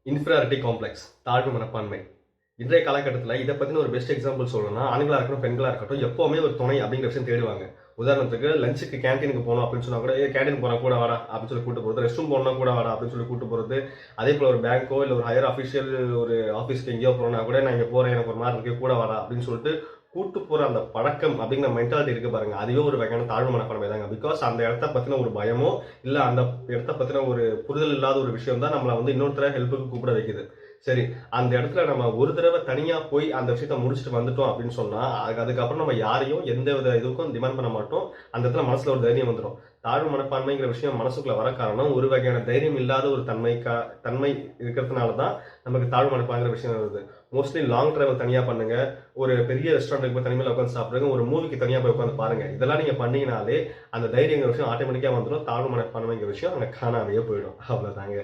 Inferiority complex, தாழ்வு மனப்பான்மை. இன்றைய காலகட்டத்தில் இதை பற்றின ஒரு பெஸ்ட் எக்ஸாம்பிள் சொல்லணும்னா, ஆண்களாக இருக்கட்டும் பெண்களாக இருக்கட்டும் எப்போவுமே ஒரு துணை அப்படிங்கிற விஷயம் தேடுவாங்க. உதாரணத்துக்கு லஞ்சுக்கு கேன்டீனுக்கு போகணும் அப்படின்னு சொன்னா கூட கேன்டீன் போனால் கூட வாடா அப்படின்னு சொல்லி கூட்டு போகிறது, ரெஸ்ட் ரூம் போனா கூட வாடா அப்படின்னு சொல்லி கூட்டு போகிறது. அதே போல் ஒரு பேங்க்கோ இல்லை ஒரு ஹையர் அஃபிஷியல் ஒரு ஆஃபீஸ்க்கு எங்கேயோ போகிறோன்னா கூட நான் இங்கே போகிறேன், எனக்கு ஒரு மாதிரி இருக்கு, கூட வாடா அப்படின்னு சொல்லிட்டு கூட்டு போகிற அந்த பழக்கம் அப்படிங்கிற மென்டாலிட்டி இருக்கு பாருங்க, அதுவே ஒரு வகையான தாழ்வு மனப்பான்மை தாங்க. பிகாஸ் அந்த இடத்த பற்றின ஒரு பயமோ இல்லை அந்த இடத்த பற்றின ஒரு புரிதல் இல்லாத ஒரு விஷயம் தான் நம்மளை வந்து இன்னொருத்தர ஹெல்ப்புக்கு கூப்பிட வைக்குது. சரி, அந்த இடத்துல நம்ம ஒரு தடவை தனியா போய் அந்த விஷயத்த முடிச்சுட்டு வந்துட்டோம் அப்படின்னு சொன்னா அதுக்கப்புறம் நம்ம யாரையும் எந்த வித இதுக்கும் டிமாண்ட் பண்ண மாட்டோம். அந்த இடத்துல மனசுல ஒரு தைரியம் வந்துடும். தாழ்வு மனப்பான்மைங்கிற விஷயம் மனசுக்குள்ள வர காரணம் ஒரு வகையான தைரியம் இல்லாத ஒரு தன்மை இருக்கிறதுனால தான் நமக்கு தாழ்வு மனப்பான்மைங்கிற விஷயம் வருது. மோஸ்ட்லி லாங் டிராவல் தனியா பண்ணுங்க, ஒரு பெரிய ரெஸ்டாரண்ட்டுக்கு போய் தனிமையில உட்காந்து சாப்பிடுங்க, ஒரு மூவிக்கு தனியா போய் உட்காந்து பாருங்க. இதெல்லாம் நீங்க பண்ணீங்கனாலே அந்த தைரியங்கிற விஷயம் ஆட்டோமேட்டிக்கா வந்துடும். தாழ்வு மனப்பான்மைங்கிற விஷயம் அங்க காணாமையே போயிடும். அவ்வளவுதாங்க.